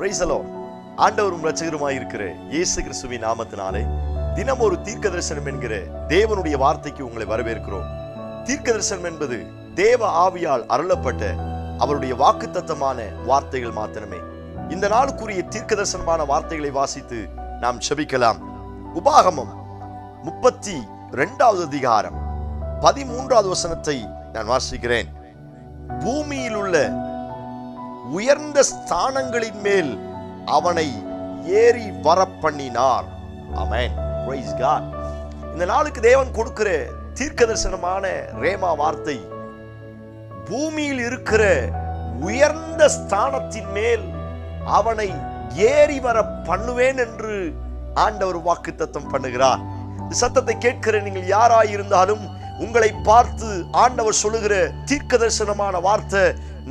Price the Lord. ஆண்டவரும் இரட்சகருமாய் இருக்கிற இயேசு கிறிஸ்துவின் நாமத்தினாலே தினம் ஒரு தீர்க்க தரிசனம் என்கிற தேவனுடைய வார்த்தைக்கு உங்களை வரவேற்கிறோம். தீர்க்க தரிசனம் என்பது தேவ ஆவியால் அருளப்பட்ட அவருடைய வாக்குத்தத்தமான வார்த்தைகள் மாத்திரமே. இந்த நாளுக்குரிய தீர்க்க தரிசனமான வார்த்தைகளை வாசித்து நாம் செபிக்கலாம். உபாகமம் 32வது அதிகாரம் 13வது வசனத்தை நான் வாசிக்கிறேன். பூமியில் உள்ள உயர்ந்த ஸ்தானங்களின் மேல் அவனை ஏறி வர பண்ணினார். ஆமென். Praise God. இந்த நாளுக்கு தேவன் கொடுக்கிற தீர்க்க தரிசனமான ரேமா வார்த்தை, பூமியில் இருக்கிற உயர்ந்த ஸ்தானத்தின் மேல் அவனை ஏறி வர பண்ணுவேன் என்று ஆண்டவர் வாக்குத்தத்தம் பண்ணுகிறார். இந்த சத்தத்தை கேட்கிற நீங்கள் யாராயிருந்தாலும் உங்களை பார்த்து ஆண்டவர் சொல்லுகிற தீர்க்க தரிசனமான வார்த்தை,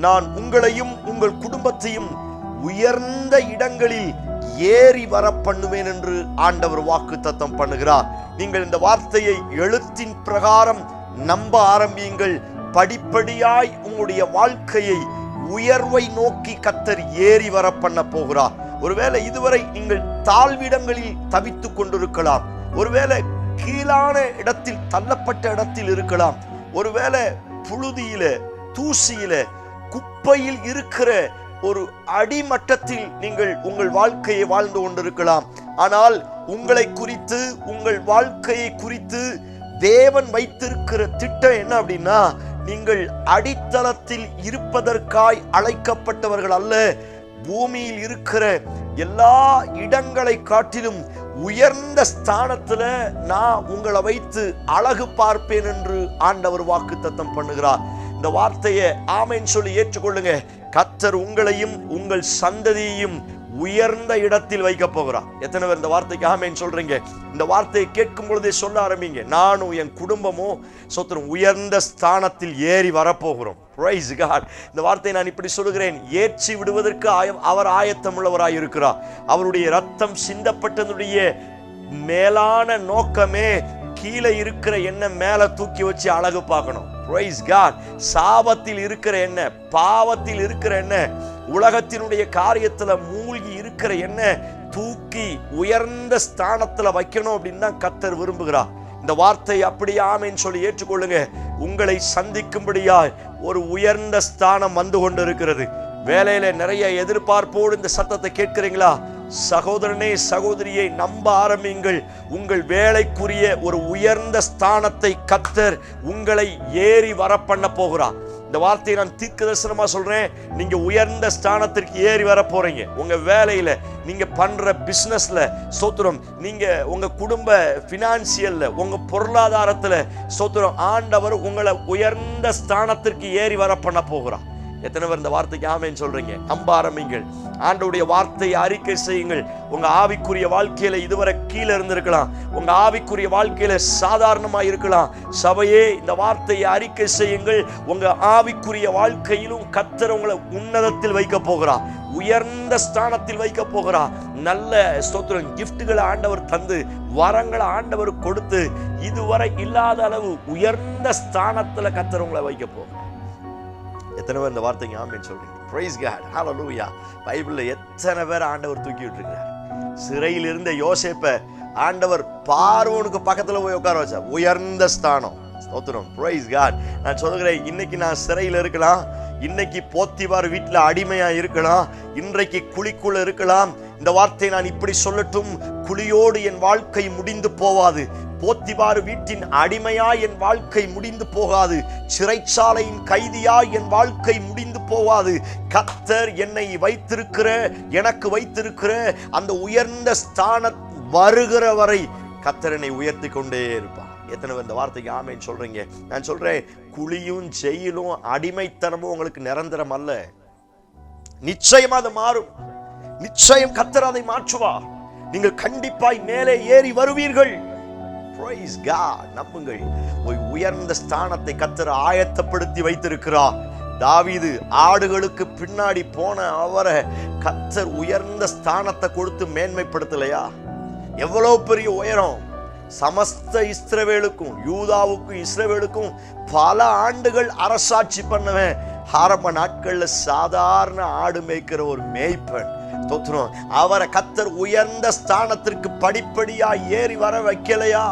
நான் உங்களையும் உங்கள் குடும்பத்தையும் உயர்ந்த இடங்களில் ஏறி வர பண்ணுவேன் என்று ஆண்டவர் வாக்குத்தத்தம் பண்ணுகிறார். நீங்கள் இந்த வார்த்தையை எழுத்தின் பிரகாரம் நம்ப ஆரம்பியுங்கள். படிப்படியாய் உங்களுடைய வாழ்க்கையை உயர்வை நோக்கி கர்த்தர் ஏறி வர பண்ண போகிறார். ஒருவேளை இதுவரை நீங்கள் தாழ்விடங்களில் தவித்துக் கொண்டிருக்கலாம், ஒருவேளை கீழான இடத்தில் தள்ளப்பட்ட இடத்தில் இருக்கலாம், ஒருவேளை புழுதியில தூசியில குப்பையில் இருக்கிற ஒரு அடிமட்டத்தில் நீங்கள் உங்கள் வாழ்க்கையை வாழ்ந்து கொண்டிருக்கலாம். ஆனால் உங்களை குறித்து, உங்கள் வாழ்க்கையை குறித்து தேவன் வைத்திருக்கிற திட்டம் என்ன அப்படின்னா, நீங்கள் அடித்தளத்தில் இருப்பதற்காய் அழைக்கப்பட்டவர்கள் அல்ல. பூமியில் இருக்கிற எல்லா இடங்களை காட்டிலும் உயர்ந்த ஸ்தானத்துல நான் உங்களை வைத்து அழகு பார்ப்பேன் என்று ஆண்டவர் வாக்குத்தத்தம் பண்ணுகிறார். இந்த வார்த்தையை ஆமென் சொல்லி ஏற்றுக்கொள்ளுங்க. கர்த்தர் உங்களையும் உங்கள் சந்ததியையும் உயர்ந்த இடத்தில் வைக்க போகிறார். எத்தனை பேர் இந்த வார்த்தைக்கு ஆமென் சொல்றீங்க? இந்த வார்த்தையை கேட்கும் பொழுதே சொல்ல ஆரம்பிங்க, நானும் என் குடும்பமும் சொத்தரும் உயர்ந்த ஸ்தானத்தில் ஏறி வரப்போகிறோம். Price God. இந்த வார்த்தையை நான் இப்படி சொல்லுகிறேன், ஏற்றி விடுவதற்கு அவர் ஆயத்தம் உள்ளவராய் இருக்கிறார். அவருடைய ரத்தம் சிந்தப்பட்டதுடைய மேலான நோக்கமே கீழே இருக்கிற எண்ணெய் மேல தூக்கி வச்சு அழகு பார்க்கணும். Price God. சாபத்தில் இருக்கிற எண்ணெய், பாவத்தில் இருக்கிற எண்ணெய், உலகத்தினுடைய காரியத்துல மூழ்கி இருக்கிற எண்ணெய் தூக்கி உயர்ந்த ஸ்தானத்துல வைக்கணும் அப்படின்னு தான் கர்த்தர் விரும்புகிறார். இந்த வார்த்தை அப்படியே ஆமென் சொல்லி ஏற்றுக்கொள்ளுங்க. உங்களை சந்திக்கும்படியாய் ஒரு உயர்ந்த ஸ்தானம் வந்து கொண்டு இருக்கிறது. வேலையில நிறைய எதிர்பார்ப்போடு இந்த சத்தத்தை கேட்கிறீங்களா? சகோதரனே சகோதரியை நம்ப ஆரம்பியுங்கள். உங்கள் வேலைக்குரிய ஒரு உயர்ந்த ஸ்தானத்தை கர்த்தர் உங்களை ஏறி வர பண்ண போகிறார். இந்த வார்த்தையை நான் தீர்க்க தரிசனமா சொல்றேன். நீங்க உயர்ந்த ஸ்தானத்திற்கு ஏறி வர போறீங்க. உங்க வேலையில, நீங்க பண்ற பிசினஸ்ல ஸ்தோத்திரம், நீங்க உங்க குடும்ப பினான்சியல்ல, உங்க பொருளாதாரத்துல ஸ்தோத்திரம், ஆண்டவர் உங்களை உயர்ந்த ஸ்தானத்திற்கு ஏறி வர பண்ண போகிறார். எத்தனை பேர் இந்த வார்த்தைக்கு ஆமென் சொல்றீங்க? நம்ப ஆரம்பிங்கள். ஆண்டவருடைய வார்த்தையை அறிக்கை செய்யுங்கள். உங்க ஆவிக்குரிய வாழ்க்கையில இதுவரை கீழே இருந்திருக்கலாம், உங்க ஆவிக்குரிய வாழ்க்கையில சாதாரணமா இருக்கலாம். சபையே, இந்த வார்த்தையை அறிக்கை செய்யுங்கள். உங்க ஆவிக்குரிய வாழ்க்கையிலும் கர்த்தர் உங்களை உன்னதத்தில் வைக்க போகிறார், உயர்ந்த ஸ்தானத்தில் வைக்க போகிறார். நல்ல ஸ்தோத்திரம் கிஃப்ட்களை ஆண்டவர் தந்து, வரங்களை ஆண்டவர் கொடுத்து, இதுவரை இல்லாத அளவு உயர்ந்த ஸ்தானத்துல கர்த்தர் உங்களை வைக்க போகிறார். எத்தனை பேர் இந்த வார்த்தைக்கு ஆமென் சொல்றீங்க? Praise God. ஹல்லேலூயா. பைபிள்ல எத்தனை பேர் ஆண்டவர் தூக்கி விட்டுருக்கிறார். சிறையில் இருந்த யோசேப்பை ஆண்டவர் பார்வோனுக்கு பக்கத்துல போய் உட்கார வச்சார். உயர்ந்த ஸ்தானம். ஸ்தோத்திரம். Praise God. நான் சொல்லுகிறேன், இன்னைக்கு நான் சிறையில் இருக்கலாம், இன்னைக்கு போத்திபார் வீட்டுல அடிமையா இருக்கலாம், இன்றைக்கு குழிக்குள்ள இருக்கலாம். இந்த வார்த்தையை நான் இப்படி சொல்லட்டும், குழியோடு என் வாழ்க்கை முடிந்து போவாது. போத்திபார் வீட்டின் அடிமையா என் வாழ்க்கை முடிந்து போகாது. சிறைச்சாலையின் கைதியா என் வாழ்க்கை முடிந்து போகாது. கர்த்தர் என்னை வைத்திருக்கிற, எனக்கு வைத்திருக்கிற அந்த உயர்ந்த ஸ்தான வருகிற வரை கர்த்தர் என்னை உயர்த்தி கொண்டே இருப்பார். எத்தனை பேர் இந்த வார்த்தைக்கு ஆமென் சொல்றீங்க? நான் சொல்றேன், குழியும் ஜெயிலும் அடிமைத்தனமும் உங்களுக்கு நிரந்தரம் அல்ல. நிச்சயம் அது மாறும். நிச்சயம் கர்த்தர் அதை மாற்றுவார். நீங்கள் கண்டிப்பாய் மேலே ஏறி வருவீர்கள். Praise God. நம்புங்கள். ஒரு உயர்ந்த ஸ்தானத்தை கர்த்தர் ஆயத்தப்படுத்தி வைத்திருக்கிறார். தாவீது ஆடுகளுக்கு பின்னாடி போன அவரை கர்த்தர் உயர்ந்த ஸ்தானத்தை கொடுத்து மேன்மைப்படுத்தலையா? எவ்வளவு பெரிய உயரம்! சமஸ்த இஸ்ரவேலுக்கும், யூதாவுக்கும் இஸ்ரவேலுக்கும் பல ஆண்டுகள் அரசாட்சி பண்ணவன் ஆரம்ப நாட்கள்ல சாதாரண ஆடு மேய்க்கிற ஒரு மேய்ப்பன் தோத்துறோம். அவரை கர்த்தர் உயர்ந்த ஸ்தானத்திற்கு படிப்படியா ஏறி வர வைக்கலையா?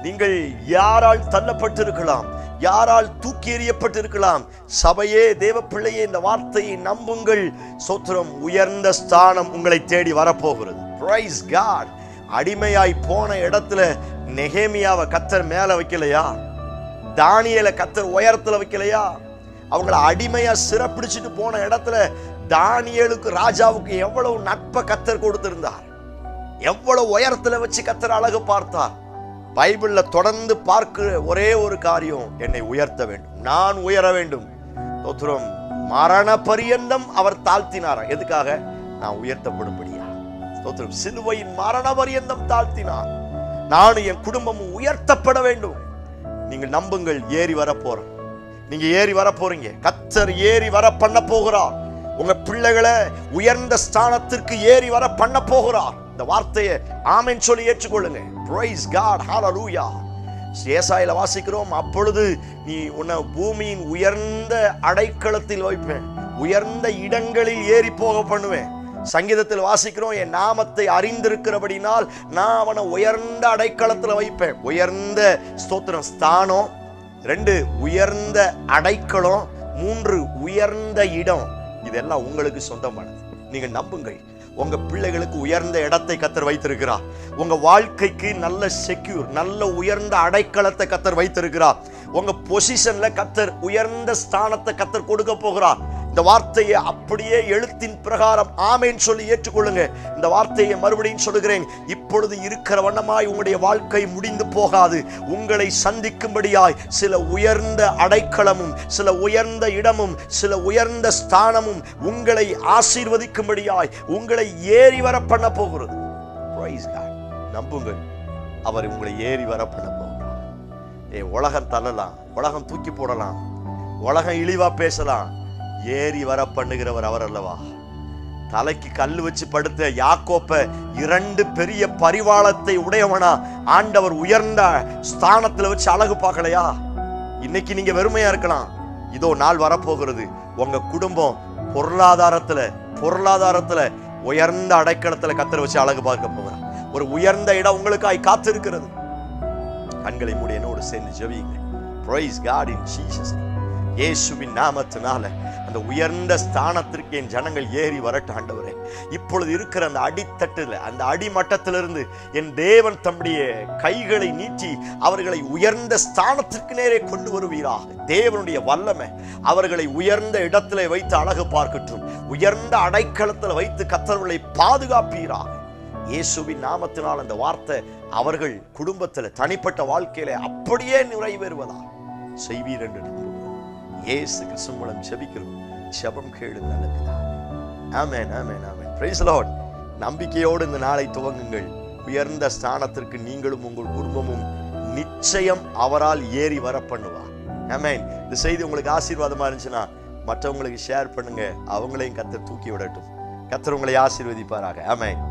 நீங்கள் யாரால் தள்ளப்பட்டிருக்கலாம், யாரால் தூக்கி எறியப்பட்டிருக்கலாம். சபையே, தேவ பிள்ளையே, இந்த வார்த்தையை நம்புங்கள். சோத்திரம், உயர்ந்த ஸ்தானம் உங்களை தேடி வரப்போகிறது. Praise God. அடிமையாய் போன இடத்துல நெகேமியாவை கர்த்தர் மேல வைக்கலையா? தானியேலை கர்த்தர் உயரத்துல வைக்கலையா? அவங்கள அடிமையா சிறப்பிடிச்சிட்டு போன இடத்துல தானியேலுக்கு ராஜாவுக்கு எவ்வளவு நட்பை கர்த்தர் கொடுத்திருந்தார், எவ்வளவு உயரத்துல வச்சு கர்த்தர் அழகு பார்த்தார். பைபிள்ல தொடர்ந்து பார்க்கிற ஒரே ஒரு காரியம், என்னை உயர்த்த வேண்டும், நான் உயர வேண்டும். தோத்திரம், மரண பரியந்தம் அவர் தாழ்த்தினார். எதுக்காக? நான் உயர்த்தப்படும்படியா. தோத்திரம், சிலுவையின் மரண பரியந்தம் தாழ்த்தினார். நானும் என் குடும்பமும் உயர்த்தப்பட வேண்டும். நீங்கள் நம்புங்கள், ஏறி வர போறோம். நீங்க ஏறி வர போறீங்க. கர்த்தர் ஏறி வர பண்ண போகிறார். உங்க பிள்ளைகளை உயர்ந்த ஸ்தானத்திற்கு ஏறி வர பண்ண போகிறார். இந்த வார்த்தையை ஆமென் சொல்லி ஏற்றுக்கொள்ளுங்க. Price God. ஹல்லேலூயா. ஏசாயால வாசிக்கிறோம், அப்பொழுது நீ உன்னை பூமியின் உயர்ந்த அடைக்கலத்தில் வைப்பேன், உயர்ந்த இடங்களில் ஏறி போக பண்ணுவேன். சங்கீதத்தில் வாசிக்கிறோம், என் நாமத்தை அறிந்திருக்கிறபடினால் நான் அவனை உயர்ந்த அடைக்கலத்தில் வைப்பேன். உயர்ந்த ஸ்தோத்திரம் ஸ்தானம், 2 உயர்ந்த அடைக்கலம், 3 உயர்ந்த இடம். இதெல்லாம் உங்களுக்கு சொந்தமானது. நீங்க நம்புங்கள். உங்க பிள்ளைகளுக்கு உயர்ந்த இடத்தை கர்த்தர் வைத்திருக்கிறார். உங்க வாழ்க்கைக்கு நல்ல செக்யூர், நல்ல உயர்ந்த அடைக்கலத்தை கர்த்தர் வைத்திருக்கிறார். உங்க பொசிஷன்ல கர்த்தர் உயர்ந்த ஸ்தானத்தை கர்த்தர் கொடுக்க போகிறார். இந்த வார்த்தையை அப்படியே எழுத்தின் பிரகாரம் ஆமென் சொல்லி ஏற்றுக்கொள்ளுங்க. இந்த வார்த்தையை மறுபடியும் சொல்லுகிறேன், இப்பொழுது இருக்கிற வண்ணமாய் உங்களுடைய வாழ்க்கை முடிந்து போகாது. உங்களை சந்திக்கும்படியாய் சில உயர்ந்த அடைக்கலமும், சில உயர்ந்த இடமும், சில உயர்ந்த ஸ்தானமும் உங்களை ஆசீர்வதிக்கும்படியாய் உங்களை ஏறி வர பண்ண போகிறது. Praise God. நம்புங்கள், அவர் உங்களை ஏறி வர பண்ண போகிறார். உலகம் தள்ளலாம், உலகம் தூக்கி போடலாம், உலகம் இழிவா பேசலாம், ஏறி வர பண்ணுகிறவர் அவர் அல்லவா? தலைக்கு கல்லு வச்சு படுத்த யாக்கோப்பை 2 பெரிய பரிவாளத்தை உடையவனா ஆண்டவர் உயர்ந்த ஸ்தானத்துல வச்சு அழகு பார்க்கலையா? இன்னைக்கு நீங்க வெறுமையா இருக்கலாம். இதோ நாள் வரப்போகிறது, உங்க குடும்பம் பொருளாதாரத்துல உயர்ந்த அடைக்கலத்துல கர்த்தர் வச்சு அழகு பார்க்க போகிறார். ஒரு உயர்ந்த இடம் உங்களுக்காய் காத்திருக்கிறது. கண்களை மூடி என்னோடு சேர்ந்து ஜெபியுங்க. Praise God in Jesus name. இயேசுவின் நாமத்தினால அந்த உயர்ந்த ஸ்தானத்திற்கு என் ஜனங்கள் ஏறி வரட்டும் ஆண்டவரே. இப்பொழுது இருக்கிற அந்த அடித்தட்டுல, அந்த அடிமட்டத்திலிருந்து என் தேவன் தம்முடைய கைகளை நீட்டி அவர்களை உயர்ந்த ஸ்தானத்திற்கு நேரே கொண்டு வருவீராக. தேவனுடைய வல்லமை அவர்களை உயர்ந்த இடத்துல வைத்து அழகு பார்க்கட்டும். உயர்ந்த அடைக்கலத்தில் வைத்து கர்த்தர்களை பாதுகாப்பீராக. இயேசுவின் நாமத்தினால் அந்த வார்த்தை அவர்கள் குடும்பத்தில், தனிப்பட்ட வாழ்க்கையில அப்படியே நிறைவேறுவதா செய்வீர் என்று நம்புகிறோம். இயேசு கிறிஸ்து மூலம் ஜெபிக்கிறோம். ஜெபம் கேளுங்க நல்ல பிதாவே. Amen, amen, amen. Praise the Lord. நம்பிக்கையோடு இந்த நாளை துவங்குங்கள். உயர்ந்த ஸ்தானத்திற்கு நீங்களும் உங்கள் குடும்பமும் நிச்சயம் அவரால் ஏறி வர பண்ணுவார். ஆமென். இந்த செய்தி உங்களுக்கு ஆசீர்வாதமா இருந்துச்சுன்னா மற்றவங்களுக்கு ஷேர் பண்ணுங்க. அவங்களையும் கர்த்தர் தூக்கி விடட்டும். கர்த்தர் உங்களை ஆசீர்வதிப்பாராக. ஆமென்.